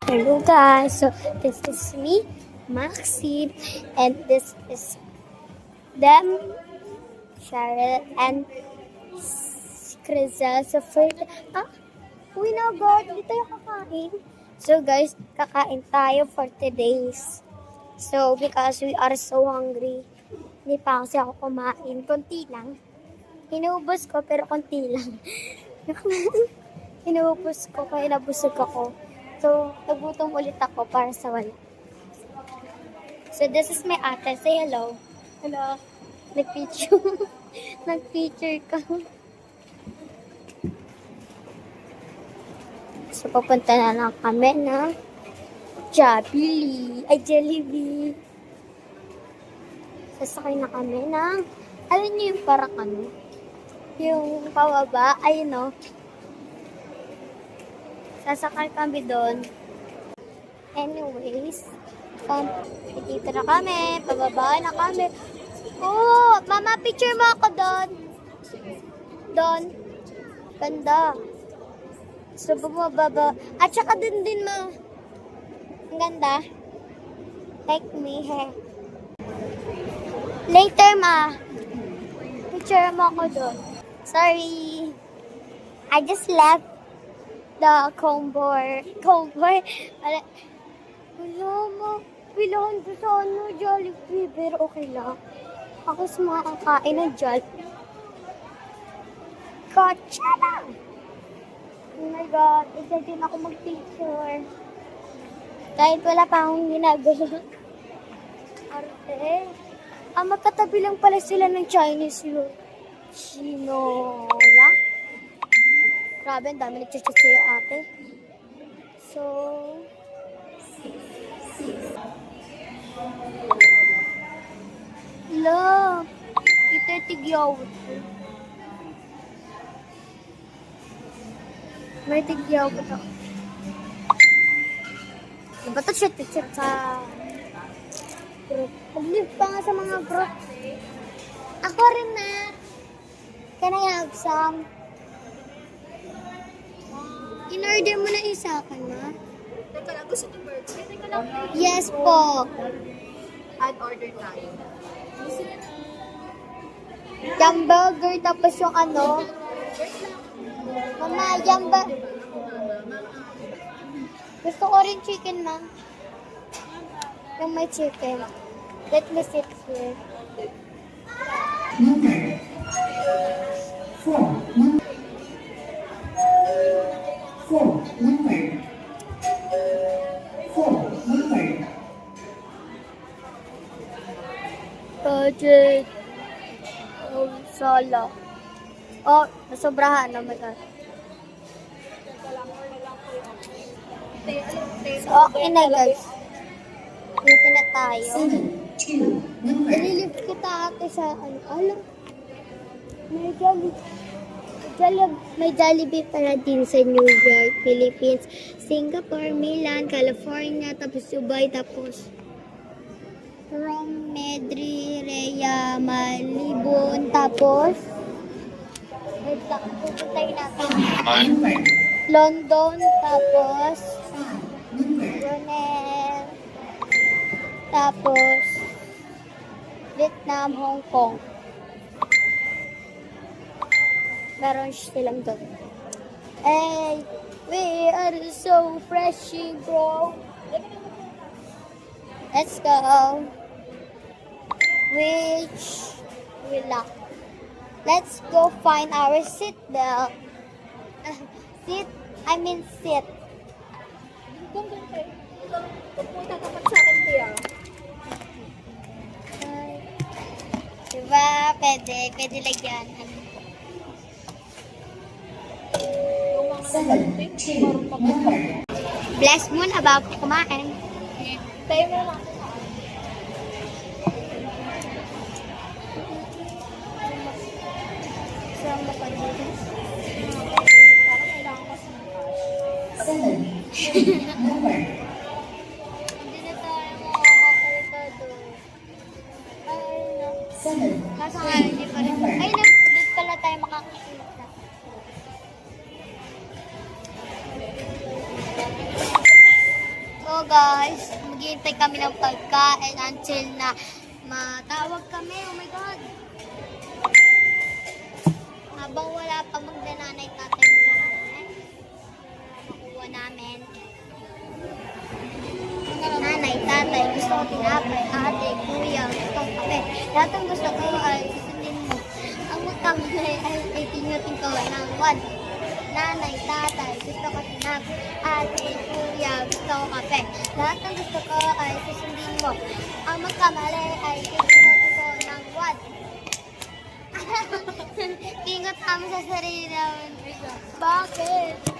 Hello guys, so this is me, Maxine, and this is them, Cheryl, and Crizel. So for uwi na agad, hindi tayo kakain. So guys, kakain tayo for today's. So because we are so hungry, hindi pa kasi ako kumain, konti lang. Inuubos ko pero konti lang. Inuubos ko kaya nabusog ako. So, nagutom ulit ako para sa wala. So, this is my ate. Say hello. Hello. Nag-picture. Nag-picture ka. So, papunta na lang kami na Jollibee. Sasakay na kami ng, alam niyo yung parang ano? Yung pababa, ayun no? Sasakay kami doon. Anyways, dito na kami. Pababa na kami. Oh, mama, picture mo ako doon. Doon. Ganda. So, bumababa. At saka doon din mo. Ang ganda. Like me, he. Later, ma. Picture mo ako doon. Sorry. I just left the comboy. Wala mo. Pilahan ko sa Jollibee. Pero okay lang. Ako sa mga kakain ng Jollibee. Kotsa lang! Oh my God. Isa din ako mag-picture. Kahit wala pa akong ginagawa. Arte. Magkatabi lang pala sila ng Chinese yun. Sinola? Grabe, ang dami nagchat-chat sa'yo, ate. So, love, kita tigyaw. May tigyaw ko to. Diba ito chat sa group? Mag-live pa nga sa mga group. Ako rin na. Can I have some? In-order mo na isa ka na? Teka lang, gusto ni Bird. Teka lang. Yes po. Add order tayo. Yung burger, tapos yung ano. Mama, yung gusto ko rin chicken, ma'am. Yung may chicken. Let me sit here. Number 4. Budget. Oh, sala. Oh, nasobrahan na may God. So, okay na guys. Dito na tayo. 7, 2, number Ililift kita ate sa ano. Alam. May Jollibee para din sa New York, Philippines, Singapore, Milan, California, tapos Dubai, tapos Rome, Medri, Malibon, tapos pupuntahin natin London, tapos Brunei, tapos Vietnam, Hong Kong. Meron silang doon. Hey, we are so fresh, bro. Let's go. Which we lock. Let's go find our seat belt. Sit. Pupunta ka pa sa akin, Tia. Diba? Pwede lagyan. Yung mga 7, 2, number Bless mo na bago kumain. tayo na lang. Saan mo pa dito? Parang kailangan kasi ng cash. 7, number Hindi na tayo makakakalita doon. Ay, no. 7, Nasa nga, hindi pa rin. Ay, no. Doon pala tayo makakakita. guys, maghihintay kami ng pagkain until na matawag kami. Oh my God. Habang wala pa magdananay tatay mo na kami. Makuha namin. Nanay, tatay, gusto ko tinapay, ate, kuya, gusto ko kape. Lahat ng gusto ko ay susundin mo. Ang magkamali ay ipinutin ko ng 1. Nanay, tatay, gusto ko tinapay, ate, kuya, gusto ko kape. Lahat ng gusto ko ay susundin mo. Ang magkamali ay ipinutin ko ng 1. Tingot kami sa sarili namin. Bakit?